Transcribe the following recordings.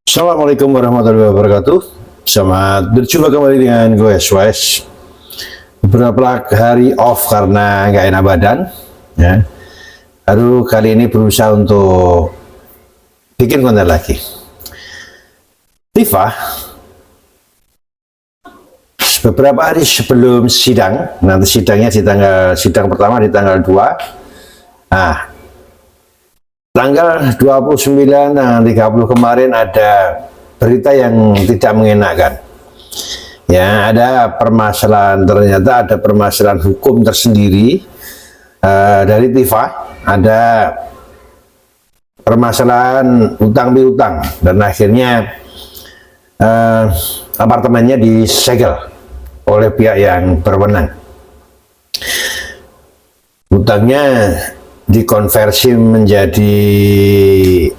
Assalamualaikum warahmatullahi wabarakatuh. Selamat berjumpa kembali dengan gue SWS. Beberapa hari off karena nggak enak badan, ya. Baru kali ini berusaha untuk bikin konten lagi. Tifa, beberapa hari sebelum sidang, nanti sidangnya di sidang pertama di tanggal 2. Nah, tanggal 29 dan 30 kemarin ada berita yang tidak mengenakan. Ya, ada permasalahan, ternyata ada permasalahan hukum tersendiri dari Tifa. Ada permasalahan utang piutang dan akhirnya apartemennya disegel oleh pihak yang berwenang. Utangnya dikonversi menjadi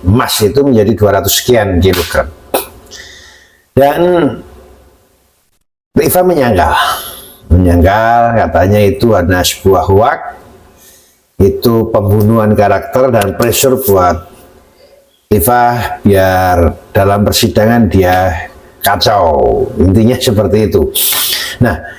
emas itu menjadi 200 sekian kilogram. Dan Tifa menyangkal katanya itu adalah sebuah hoak, itu pembunuhan karakter dan pressure buat Tifa biar dalam persidangan dia kacau, intinya seperti itu. Nah,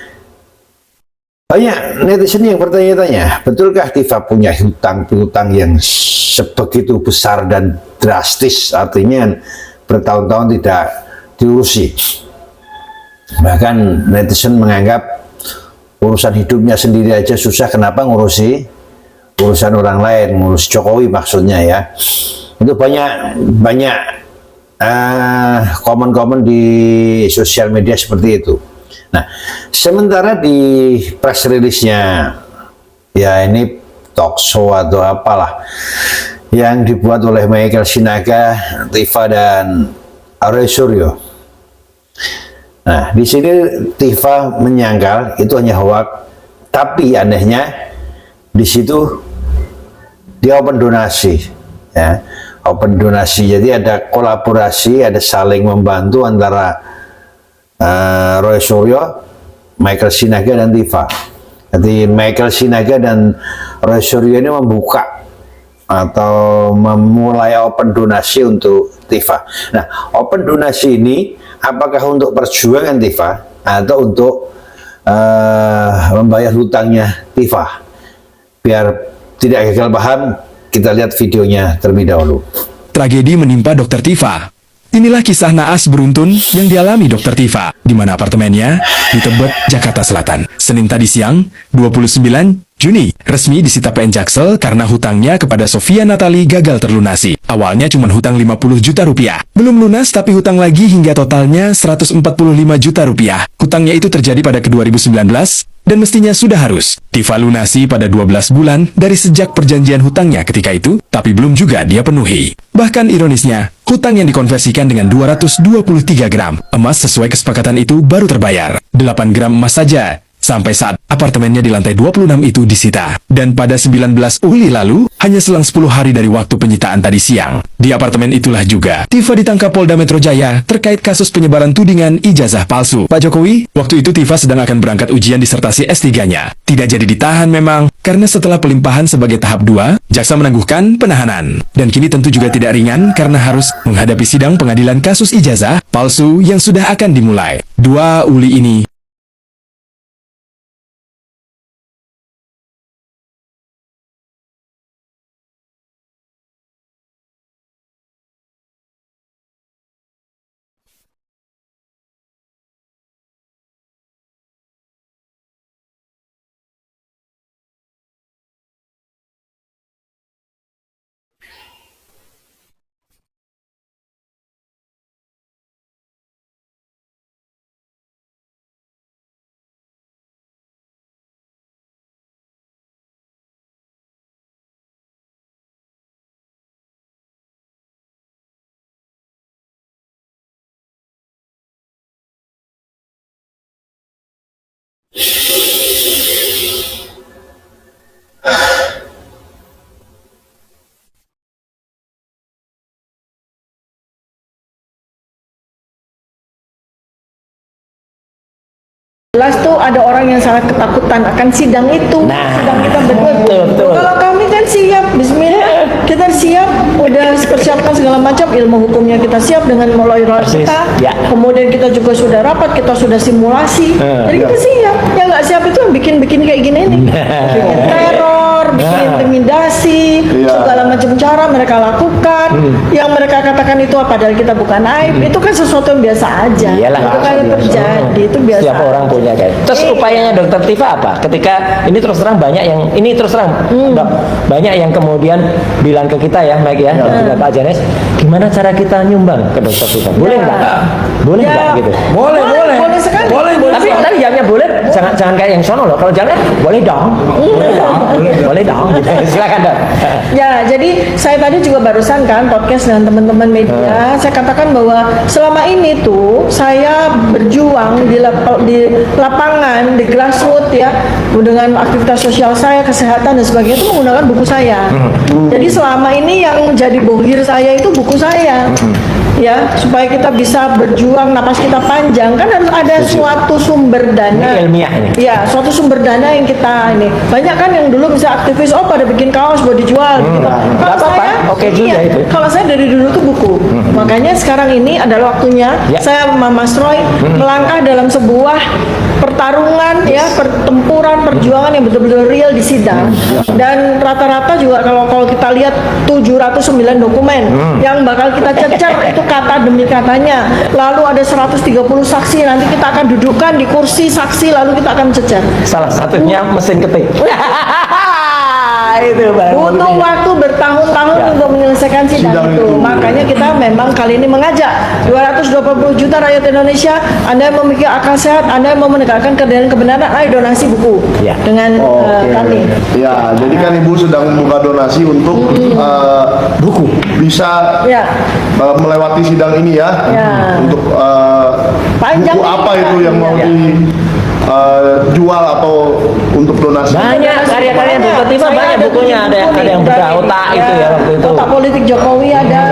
banyak netizen yang bertanya-tanya, betulkah Tifa punya hutang piutang yang sebegitu besar dan drastis, artinya bertahun-tahun tidak diurusi. Bahkan netizen menganggap urusan hidupnya sendiri aja susah, kenapa ngurusi urusan orang lain, ngurus Jokowi maksudnya ya. Itu banyak komen-komen di sosial media seperti itu. Nah, sementara di press release-nya, ya ini talk show atau apalah, yang dibuat oleh Michael Sinaga, Tifa dan Roy Suryo. Nah, di sini Tifa menyangkal itu hanya hoak, tapi anehnya di situ dia open donasi, ya, open donasi. Jadi ada kolaborasi, ada saling membantu antara Roy Suryo, Michael Sinaga dan Tifa. Jadi Michael Sinaga dan Roy Suryo ini membuka atau memulai open donasi untuk Tifa. Nah, open donasi ini apakah untuk perjuangan Tifa atau untuk membayar hutangnya Tifa? Biar tidak gagal paham, kita lihat videonya terlebih dahulu. Tragedi menimpa Dr. Tifa. Inilah kisah naas beruntun yang dialami Dr. Tifa, di mana apartemennya di Tebet, Jakarta Selatan. Senin tadi siang, 29 Juni, resmi disita PN Jaksel karena hutangnya kepada Sofia Natali gagal terlunasi. Awalnya cuma hutang 50 juta rupiah. Belum lunas tapi hutang lagi hingga totalnya 145 juta rupiah. Hutangnya itu terjadi pada 2019 dan mestinya sudah harus Tifa lunasi pada 12 bulan dari sejak perjanjian hutangnya ketika itu, tapi belum juga dia penuhi. Bahkan ironisnya, hutang yang dikonversikan dengan 223 gram emas sesuai kesepakatan itu baru terbayar. 8 gram emas saja. Sampai saat apartemennya di lantai 26 itu disita. Dan pada 19 Juli lalu, hanya selang 10 hari dari waktu penyitaan tadi siang, di apartemen itulah juga Tifa ditangkap Polda Metro Jaya terkait kasus penyebaran tudingan ijazah palsu. Pak Jokowi, waktu itu Tifa sedang akan berangkat ujian disertasi S3-nya. Tidak jadi ditahan memang, karena setelah pelimpahan sebagai tahap 2, jaksa menangguhkan penahanan. Dan kini tentu juga tidak ringan karena harus menghadapi sidang pengadilan kasus ijazah palsu yang sudah akan dimulai. 2 Juli ini Jelas tuh ada orang yang sangat ketakutan akan sidang itu. Nah, Sidang kita berdua. betul. Kalau kami kan siap, Bismillah, kita siap, udah persiapkan segala macam ilmu hukumnya, kita siap dengan lawyer Persis, kita. ya. Kemudian kita juga sudah rapat, kita sudah simulasi. Jadi kita siap. Yang nggak siap itu yang bikin kayak gini nih, bikin teror, bikin intimidasi, segala macam cara mereka lakukan. Yang mereka katakan itu padahal kita bukan aib, itu kan sesuatu yang biasa aja. Iyalah, itu kan yang terjadi, itu biasa. Setiap orang punya kan. Terus upayanya Dokter Tifa apa? Ketika ini terus terang banyak yang Dok, banyak yang kemudian bilang ke kita ya, Mike ya, dan juga Pak Janes, gimana cara kita nyumbang ke Dokter Tifa? Boleh nggak? Boleh nggak gitu? Boleh sekali. Tapi jawabnya boleh, jangan kayak yang sono loh. Kalau jangan, boleh dong. Boleh dong. Gitu. Silakan Dok. Ya, jadi saya tadi juga barusan kan podcast dengan teman-teman media, saya katakan bahwa selama ini tuh saya berjuang di lapangan, di grassroots ya, dengan aktivitas sosial saya, kesehatan dan sebagainya itu menggunakan buku saya. Jadi selama ini yang jadi bohir saya itu buku saya. Ya, supaya kita bisa berjuang, napas kita panjang, kan harus ada suatu sumber dana. Ini ilmiah ini. Ya, suatu sumber dana yang kita ini. Banyak kan yang dulu bisa aktivis, pada bikin kaos buat dijual gitu. Kalau Nggak apa-apa, saya, oke juga itu. Kalau saya dari dulu tuh buku. Makanya sekarang ini adalah waktunya saya sama Mas Roy melangkah dalam sebuah pertarungan ya, pertempuran, perjuangan yang betul-betul real di sidang. Dan rata-rata juga kalau kita lihat 709 dokumen yang bakal kita cecer itu kata demi katanya. Lalu ada 130 saksi, nanti kita akan dudukkan di kursi saksi lalu kita akan cecer. Salah satunya mesin ketik. Itu Butuh waktu bertahun-tahun untuk menyelesaikan sidang itu. Makanya kita memang kali ini mengajak 220 juta rakyat Indonesia, Anda yang memiliki akal sehat, Anda yang mau menegakkan kebenaran, ayo donasi buku dengan kami. Ya, jadi kan Ibu sedang membuka donasi untuk buku bisa melewati sidang ini ya. Untuk Panjang buku nih, apa itu yang mau dijual atau untuk donasi? banyak karya-karya Dokter Tifa, banyak bukunya, ada yang bedah otak itu ya waktu itu. Otak politik Jokowi ada,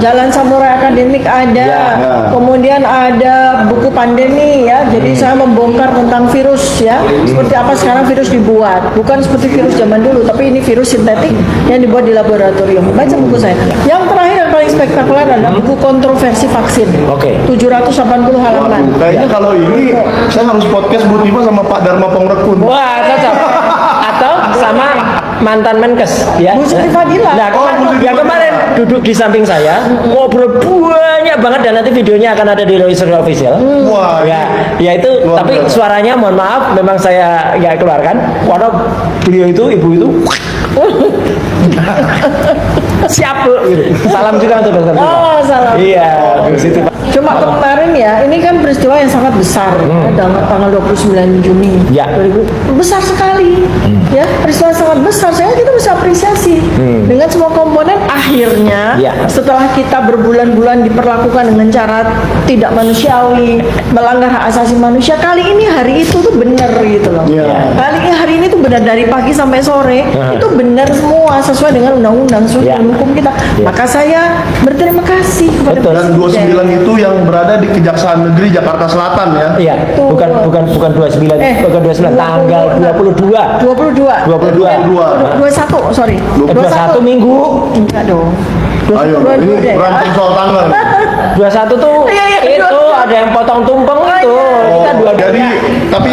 Jalan Samurai Akademik ada, kemudian ada buku pandemi ya. Jadi saya membongkar tentang virus ya, seperti apa sekarang virus dibuat, bukan seperti virus zaman dulu, tapi ini virus sintetik yang dibuat di laboratorium. Baca buku saya. Yang terakhir yang paling spektakuler adalah buku kontroversi vaksin. 780 halaman. Kayaknya kalau ini saya harus podcast Bu Tifa sama Pak Dharma Pongrekun. Wah, cocok. Atau sama mantan Menkes ya. Bu Siti Fadila. Nah, yang kemarin duduk di samping saya, ngobrol banyak banget, dan nanti videonya akan ada di Roy Suryo Official. Wah, ya itu, tapi suaranya mohon maaf memang saya nggak keluarkan karena beliau itu, ibu itu siap Bu gitu. Salam juga untuk Dokter Tifa. Oh, salam. Iya, Bu Siti. Cuma kemarin ya, ini kan peristiwa yang sangat besar tanggal 29 Juni Ya. 2000. Besar sekali ya, peristiwa sangat besar. Saya kita bisa apresiasi dengan semua komponen. Akhirnya setelah kita berbulan-bulan diperlakukan dengan cara tidak manusiawi, melanggar hak asasi manusia, kali ini hari itu tuh benar gitu loh. Kali ini hari ini tuh benar, dari pagi sampai sore itu benar semua sesuai dengan undang-undang, sesuai dengan hukum kita. Maka saya berterima kasih kepada Dan 29 itu yang berada di Kejaksaan Negeri Jakarta Selatan ya. Iya, bukan 29, bukan 29, tanggal 22. 21, sorry. 21 minggu. Enggak dong. Ayo, ini berantem soal tanggal. 21 tuh itu ada yang potong tumpeng itu. Kita Jadi, tapi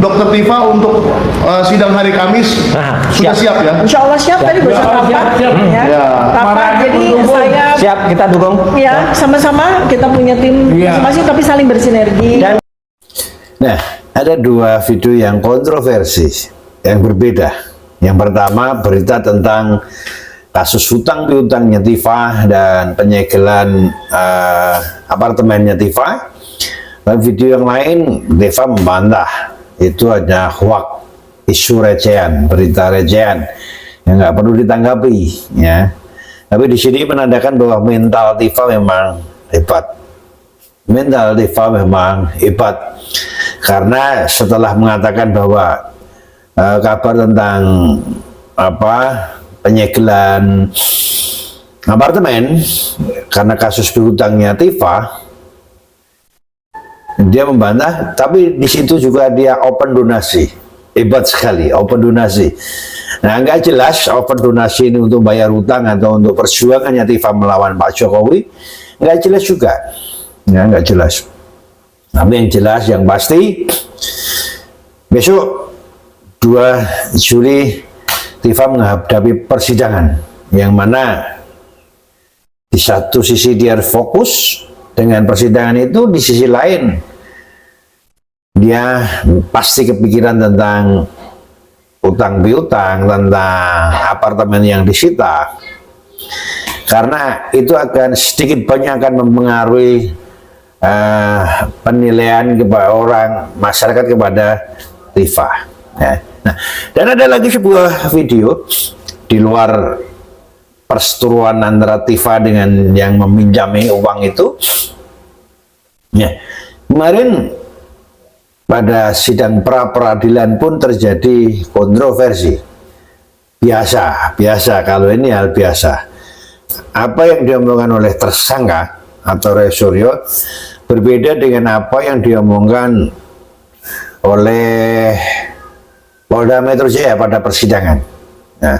Dokter Tifa untuk sidang hari Kamis sudah siap ya? Insya Allah siap, tadi besok rapat ya. Rapat, jadi saya siap, kita dukung. ya sama-sama, kita punya tim masing-masing tapi saling bersinergi. Nah, ada dua video yang kontroversi, yang berbeda. Yang pertama, berita tentang kasus hutang piutangnya Tifa dan penyegelan apartemennya Tifa. Dan video yang lain, Tifa membantah itu hanya hoax, isu recehan, berita recehan yang nggak perlu ditanggapi ya. Tapi di sini menandakan bahwa mental Tifa memang hebat. Mental Tifa memang hebat karena setelah mengatakan bahwa kabar tentang penyegelan apartemen karena kasus berhutangnya Tifa, dia membantah, tapi di situ juga dia open donasi. Hebat sekali, open donasi. Nah, nggak jelas open donasi ini untuk bayar hutang atau untuk perjuangannya Tifa melawan Pak Jokowi. Nggak jelas juga. Ya, nggak jelas. Tapi yang jelas, yang pasti, besok 2 Juli Tifa menghadapi persidangan. Yang mana di satu sisi dia fokus dengan persidangan itu, di sisi lain dia pasti kepikiran tentang utang piutang, tentang apartemen yang disita, karena itu akan sedikit banyak akan mempengaruhi penilaian kepada orang masyarakat kepada Tifa. Ya. Nah, dan ada lagi sebuah video di luar perseteruan antara Tifa dengan yang meminjami uang itu. Ya, kemarin pada sidang pra-peradilan pun terjadi kontroversi. Biasa kalau ini hal biasa. Apa yang diomongkan oleh tersangka atau Roy Suryo berbeda dengan apa yang diomongkan oleh Polda Metro Jaya pada persidangan. Nah,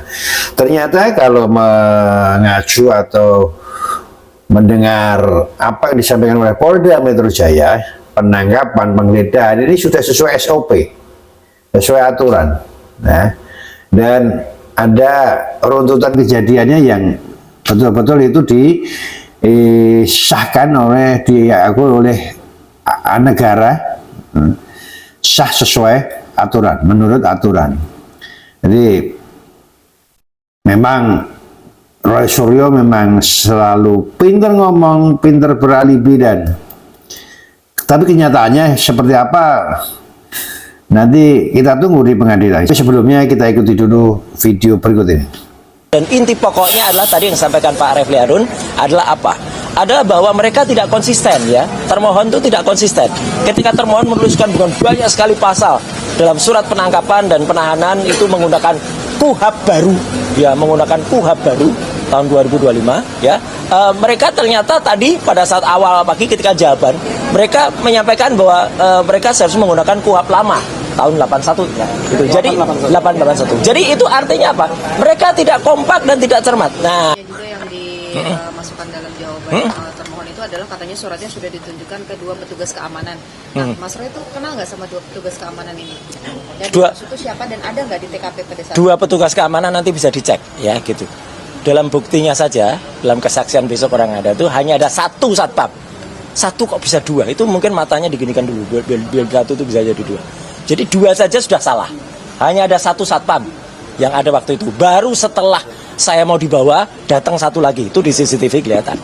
ternyata kalau mengacu atau mendengar apa yang disampaikan oleh Polda Metro Jaya, penangkapan, penggeledahan ini sudah sesuai SOP, sesuai aturan. Nah, dan ada runtutan kejadiannya yang betul-betul itu disahkan diakui oleh negara, sah sesuai aturan, menurut aturan. Jadi memang Roy Suryo memang selalu pintar ngomong, pintar beralibi, dan tapi kenyataannya seperti apa nanti kita tunggu di pengadilan. Sebelumnya kita ikuti dulu video berikut ini. Dan inti pokoknya adalah tadi yang disampaikan Pak Refli Harun adalah apa? Adalah bahwa mereka tidak konsisten, ya. Termohon itu tidak konsisten. Ketika termohon menuliskan bukan banyak sekali pasal dalam surat penangkapan dan penahanan itu menggunakan KUHP baru, ya, menggunakan KUHP baru tahun 2025, ya. Mereka ternyata tadi pada saat awal pagi ketika jawaban, mereka menyampaikan bahwa mereka seharusnya menggunakan KUHP lama tahun 81, ya. Gitu. Jadi 881. Jadi itu artinya apa? Mereka tidak kompak dan tidak cermat. Nah, juga yang dimasukkan dalam jawaban termohon itu adalah katanya suratnya sudah ditunjukkan ke 2 petugas keamanan. Nah, Mas Roy itu kenal nggak sama 2 petugas keamanan ini? Dan dimaksud itu siapa dan ada nggak di TKP pada saat 2 petugas keamanan nanti bisa dicek, ya, gitu. Dalam buktinya saja, dalam kesaksian besok orang ada itu hanya ada 1 satpam. 1 kok bisa 2? Itu mungkin matanya diginikan dulu, biar 1 itu bisa jadi 2. Jadi 2 saja sudah salah. Hanya ada 1 satpam yang ada waktu itu. Baru setelah saya mau dibawa, datang 1 lagi. Itu di CCTV kelihatan.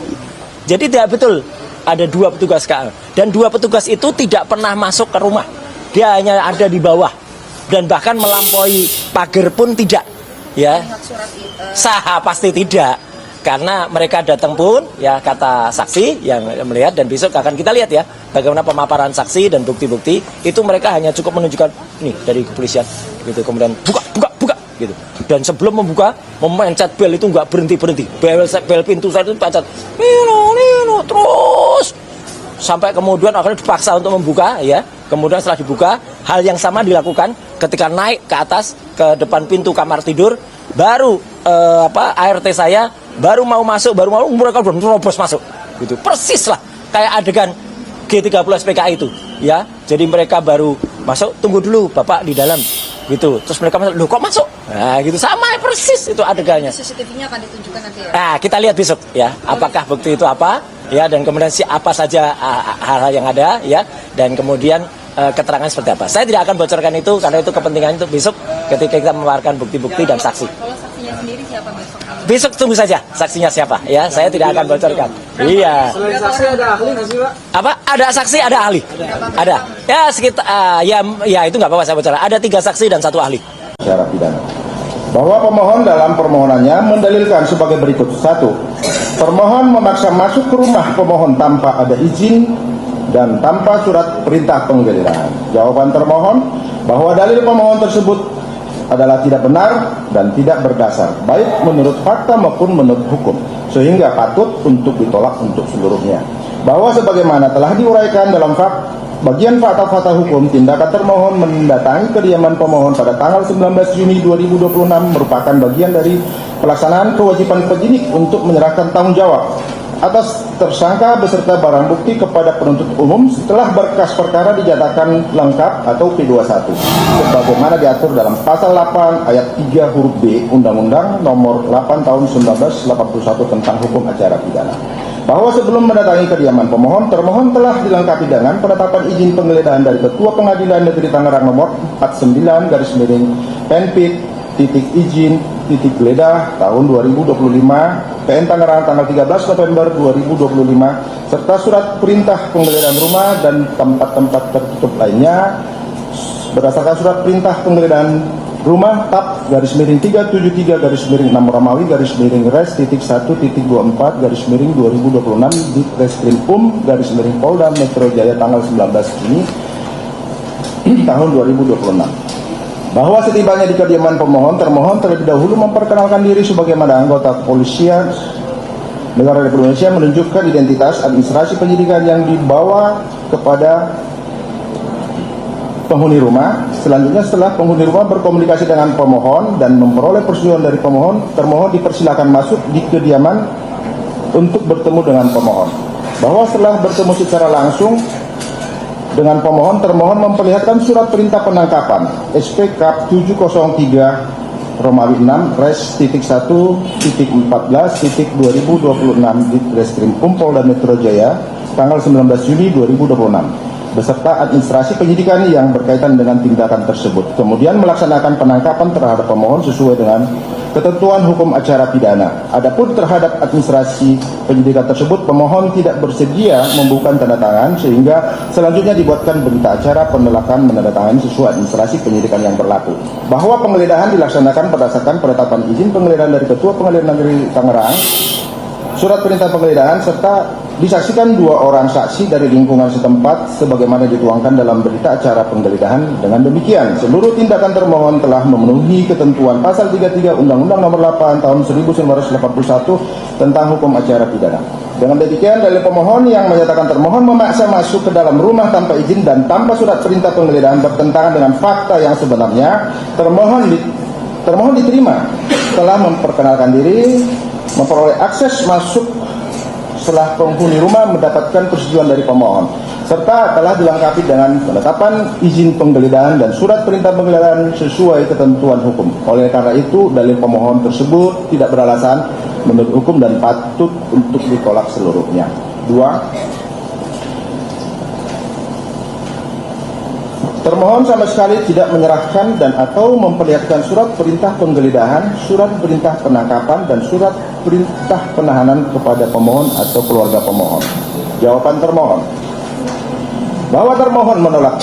Jadi tidak betul ada 2 petugas keamanan. Dan 2 petugas itu tidak pernah masuk ke rumah. Dia hanya ada di bawah. Dan bahkan melampaui pagar pun tidak. Ya, sah pasti tidak. Karena mereka datang pun, ya, kata saksi yang melihat, dan besok akan kita lihat, ya, bagaimana pemaparan saksi dan bukti-bukti itu. Mereka hanya cukup menunjukkan nih dari kepolisian gitu, kemudian buka gitu, dan sebelum membuka memencet bel itu nggak berhenti bel pintu saya itu pencet nino terus sampai kemudian akhirnya dipaksa untuk membuka, ya. Kemudian setelah dibuka, hal yang sama dilakukan ketika naik ke atas ke depan pintu kamar tidur. Baru ART saya baru mau masuk, mereka belum terobos masuk, gitu. Persis lah kayak adegan G30 SPKI itu, ya. Jadi mereka baru masuk, tunggu dulu Bapak di dalam, gitu. Terus mereka masuk, loh kok masuk? Nah, gitu, sama persis itu adegannya. CCTV-nya akan ditunjukkan nanti, ya? Nah, kita lihat besok, ya, apakah bukti itu apa, ya, dan kemudian apa saja hal-hal yang ada, ya, dan kemudian keterangan seperti apa. Saya tidak akan bocorkan itu karena itu kepentingan untuk besok ketika kita mengeluarkan bukti-bukti dan saksi. Kalau saksinya sendiri siapa besok? Besok tunggu saja saksinya siapa, ya. Saya tidak akan bocorkan. Iya. Selain saksi ada ahli nggak sih, Pak? Apa? Ada saksi, ada ahli. Ada. Ya sekitar ya itu nggak apa-apa saya bocorkan. Ada 3 saksi dan 1 ahli. Secara pidana. Bahwa pemohon dalam permohonannya mendalilkan sebagai berikut. 1. Termohon memaksa masuk ke rumah pemohon tanpa ada izin dan tanpa surat perintah penggeledahan. Jawaban termohon bahwa dalil pemohon tersebut adalah tidak benar dan tidak berdasar, baik menurut fakta maupun menurut hukum, sehingga patut untuk ditolak untuk seluruhnya. Bahwa sebagaimana telah diuraikan dalam bagian fakta-fakta hukum, tindakan termohon mendatangi kediaman pemohon pada tanggal 19 Juni 2026 merupakan bagian dari pelaksanaan kewajiban penyidik untuk menyerahkan tanggung jawab atas tersangka beserta barang bukti kepada penuntut umum setelah berkas perkara dinyatakan lengkap atau P21 sebagaimana diatur dalam pasal 8 ayat 3 huruf B Undang-Undang Nomor 8 Tahun 1981 tentang Hukum Acara Pidana, bahwa sebelum mendatangi kediaman pemohon, termohon telah dilengkapi dengan penetapan izin penggeledahan dari Ketua Pengadilan Negeri Tangerang nomor 49 Penpid izin geledah tahun 2025 PN Tangerang tanggal 13 November 2025 serta surat perintah penggeledahan rumah dan tempat-tempat tertutup lainnya berdasarkan surat perintah penggeledahan rumah TAP /373/6 Romawi /Res.1.24/2026 di Reskrim Polda Metro Jaya tanggal 19 Juni tahun 2026. Bahwa setibanya di kediaman pemohon, termohon terlebih dahulu memperkenalkan diri sebagaimana anggota kepolisian negara Republik Indonesia, menunjukkan identitas administrasi penyidikan yang dibawa kepada penghuni rumah. Selanjutnya setelah penghuni rumah berkomunikasi dengan pemohon dan memperoleh persetujuan dari pemohon, termohon dipersilakan masuk di kediaman untuk bertemu dengan pemohon. Bahwa setelah bertemu secara langsung dengan pemohon, termohon memperlihatkan surat perintah penangkapan SP Kap 703 Romawi 6 Res.1.14.2026 di Reskrim Polda Metro Jaya tanggal 19 Juli 2026 beserta administrasi penyidikan yang berkaitan dengan tindakan tersebut, kemudian melaksanakan penangkapan terhadap pemohon sesuai dengan ketentuan hukum acara pidana. Adapun terhadap administrasi penyidikan tersebut, pemohon tidak bersedia membuka tanda tangan sehingga selanjutnya dibuatkan berita acara penolakan menandatangani sesuai administrasi penyidikan yang berlaku. Bahwa penggeledahan dilaksanakan berdasarkan penetapan izin penggeledahan dari Ketua Pengadilan Negeri Tangerang, surat perintah penggeledahan serta disaksikan 2 orang saksi dari lingkungan setempat sebagaimana dituangkan dalam berita acara penggeledahan. Dengan demikian, seluruh tindakan termohon telah memenuhi ketentuan pasal 33 Undang-Undang Nomor 8 Tahun 1981 tentang Hukum Acara Pidana. Dengan demikian, dalil pemohon yang menyatakan termohon memaksa masuk ke dalam rumah tanpa izin dan tanpa surat perintah penggeledahan bertentangan dengan fakta yang sebenarnya, termohon diterima telah memperkenalkan diri, memperoleh akses masuk setelah penghuni rumah mendapatkan persetujuan dari pemohon, serta telah dilengkapi dengan penetapan izin penggeledahan dan surat perintah penggeledahan sesuai ketentuan hukum. Oleh karena itu, dalil pemohon tersebut tidak beralasan menurut hukum dan patut untuk ditolak seluruhnya. 2. Termohon sama sekali tidak menyerahkan dan atau memperlihatkan surat perintah penggeledahan, surat perintah penangkapan, dan surat perintah penahanan kepada pemohon atau keluarga pemohon. Jawaban termohon, bahwa termohon menolak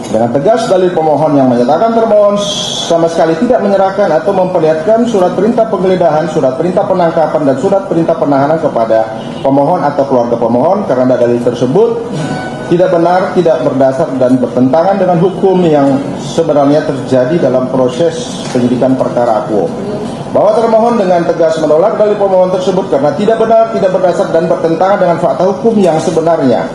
dengan tegas dalil pemohon yang menyatakan termohon sama sekali tidak menyerahkan atau memperlihatkan surat perintah penggeledahan, surat perintah penangkapan, dan surat perintah penahanan kepada pemohon atau keluarga pemohon karena dalil tersebut tidak benar, tidak berdasar, dan bertentangan dengan hukum yang sebenarnya terjadi dalam proses penyidikan perkara akuo. Bahwa termohon dengan tegas menolak dalil pemohon tersebut karena tidak benar, tidak berdasar, dan bertentangan dengan fakta hukum yang sebenarnya.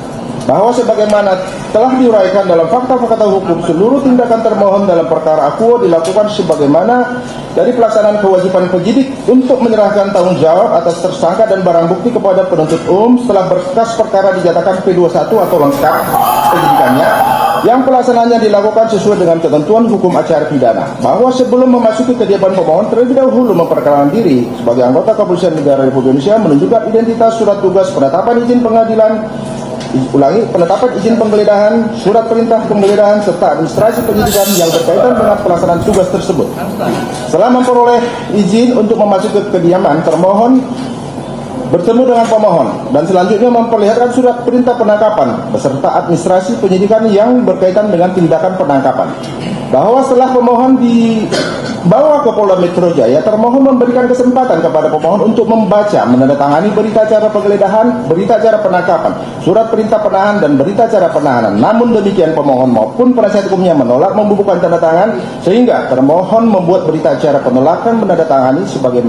Bahwa sebagaimana telah diuraikan dalam fakta-fakta hukum, seluruh tindakan termohon dalam perkara akuo dilakukan sebagaimana dari pelaksanaan kewajiban penyidik untuk menyerahkan tanggung jawab atas tersangka dan barang bukti kepada penuntut umum setelah berkas perkara dinyatakan P21 atau lengkap penyidikannya, yang pelaksanaannya dilakukan sesuai dengan ketentuan hukum acara pidana. Bahwa sebelum memasuki kediaman pemohon, terlebih dahulu memperkenalkan diri sebagai anggota Kepolisian Negara Republik Indonesia, menunjukkan identitas, surat tugas, penetapan izin pengadilan, penetapan izin penggeledahan, surat perintah penggeledahan, serta administrasi penyidikan yang berkaitan dengan pelaksanaan tugas tersebut. Setelah memperoleh izin untuk memasuki kediaman, termohon bertemu dengan pemohon dan selanjutnya memperlihatkan surat perintah penangkapan beserta administrasi penyidikan yang berkaitan dengan tindakan penangkapan. Bahwa setelah pemohon dibawa ke Polda Metro Jaya, termohon memberikan kesempatan kepada pemohon untuk membaca, menandatangani berita acara penggeledahan, berita acara penangkapan, surat perintah penahanan, dan berita acara penahanan. Namun demikian, pemohon maupun penasihat hukumnya menolak membubuhkan tanda tangan, sehingga termohon membuat berita acara penolakan menandatangani sebagai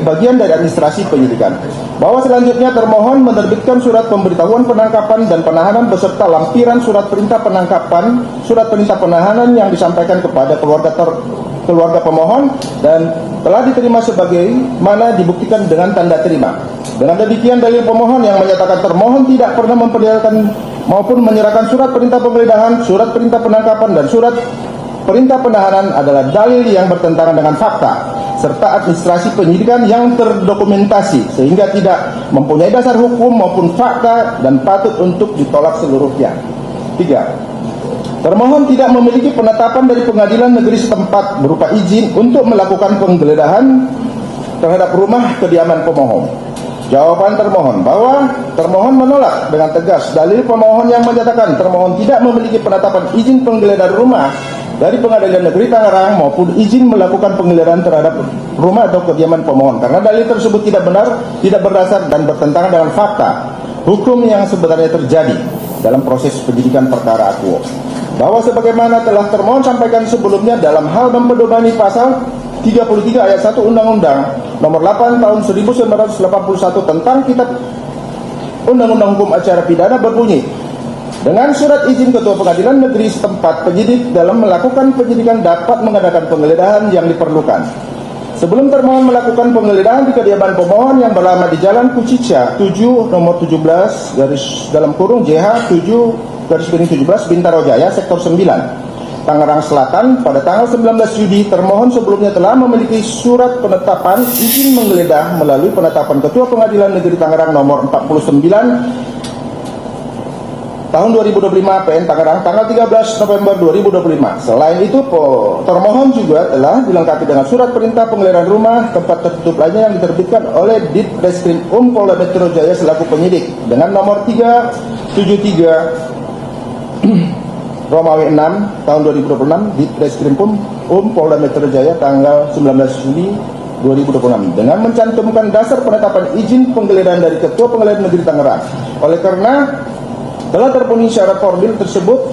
bagian dari administrasi penyidikan. bahwa selanjutnya termohon menerbitkan surat pemberitahuan penangkapan dan penahanan beserta lampiran surat perintah penangkapan, surat perintah penahanan yang disampaikan kepada keluarga pemohon dan telah diterima sebagaimana dibuktikan dengan tanda terima. Dengan demikian dalil pemohon yang menyatakan termohon tidak pernah memperlihatkan maupun menyerahkan surat perintah penggeledahan, surat perintah penangkapan dan surat perintah penahanan adalah dalil yang bertentangan dengan fakta serta administrasi penyidikan yang terdokumentasi sehingga tidak mempunyai dasar hukum maupun fakta dan patut untuk ditolak seluruhnya. 3. Termohon tidak memiliki penetapan dari pengadilan negeri setempat berupa izin untuk melakukan penggeledahan terhadap rumah kediaman pemohon. Jawaban termohon bahwa termohon menolak dengan tegas dalil pemohon yang menyatakan termohon tidak memiliki penetapan izin penggeledahan rumah dari Pengadilan Negeri Tangerang maupun izin melakukan penggeledahan terhadap rumah atau kediaman pemohon karena dalil tersebut tidak benar, tidak berdasar dan bertentangan dengan fakta hukum yang sebenarnya terjadi dalam proses penyidikan perkara akuo. Bahwa sebagaimana telah termohon sampaikan sebelumnya dalam hal mempedomani pasal 33 ayat 1 Undang-Undang Nomor 8 Tahun 1981 tentang Kitab Undang-Undang Hukum Acara Pidana berbunyi, dengan surat izin Ketua Pengadilan Negeri setempat, penyidik dalam melakukan penyidikan dapat mengadakan penggeledahan yang diperlukan. Sebelum termohon melakukan penggeledahan di kediaman pemohon yang beralamat di Jalan Kucica 7 nomor 17 garis dalam kurung JH 7 garis miring 17 Bintaro Jaya sektor 9 Tangerang Selatan pada tanggal 19 Juli termohon sebelumnya telah memiliki surat penetapan izin menggeledah melalui penetapan Ketua Pengadilan Negeri Tangerang nomor 49 tahun 2025 PN Tangerang tanggal 13 November 2025. Selain itu, termohon juga telah dilengkapi dengan surat perintah penggeledahan rumah tempat tertutup lainnya yang diterbitkan oleh Ditreskrim Polda Metro Jaya selaku penyidik dengan nomor 373 Romawi 6 tahun 2026 Ditreskrim Polda Metro Jaya tanggal 19 Juli 2026 dengan mencantumkan dasar penetapan izin penggeledahan dari Ketua Pengadilan Negeri Tangerang. Oleh karena telah terpenuhi syarat formil tersebut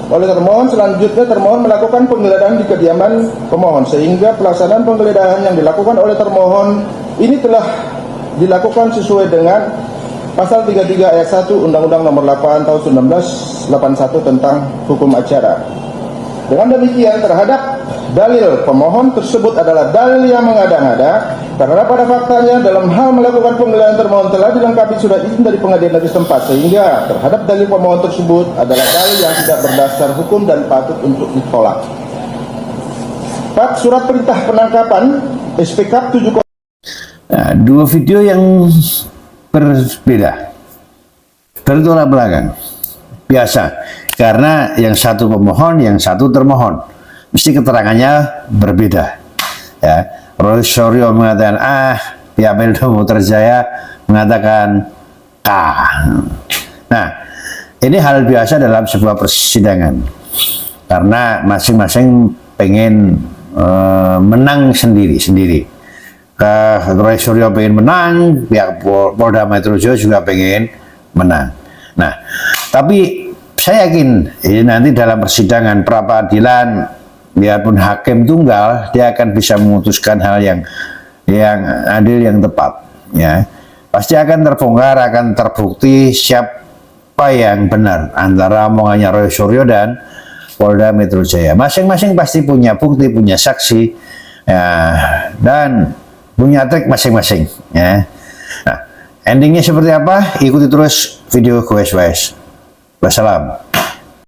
oleh termohon, selanjutnya termohon melakukan penggeledahan di kediaman pemohon sehingga pelaksanaan penggeledahan yang dilakukan oleh termohon ini telah dilakukan sesuai dengan pasal 33 ayat 1 Undang-Undang Nomor 8 Tahun 1981 tentang Hukum Acara. Dengan demikian terhadap dalil pemohon tersebut adalah dalil yang mengada-ngada karena pada faktanya dalam hal melakukan penggeledahan termohon telah dilengkapi surat izin dari pengadilan negeri setempat sehingga terhadap dalil pemohon tersebut adalah dalil yang tidak berdasar hukum dan patut untuk ditolak. 4. Surat perintah penangkapan SPK 7. Nah, dua video yang berbeda bertolak belakang biasa karena yang satu pemohon, yang satu termohon, mesti keterangannya berbeda ya. Roy Suryo mengatakan A, pihak Polda Metro Jaya mengatakan K. Nah, ini hal biasa dalam sebuah persidangan karena masing-masing pengen menang sendiri-sendiri. Roy Suryo pengen menang, pihak Polda Metro Jaya juga pengen menang. Nah, tapi saya yakin ini nanti dalam persidangan pra peradilan, biarpun hakim tunggal, dia akan bisa memutuskan hal yang adil, yang tepat. Ya, pasti akan terbongkar, akan terbukti siapa yang benar antara omongannya Roy Suryo dan Polda Metro Jaya. Masing-masing pasti punya bukti, punya saksi, ya, dan punya trik masing-masing. Ya. Nah, endingnya seperti apa? Ikuti terus video GoSWS. Wassalam.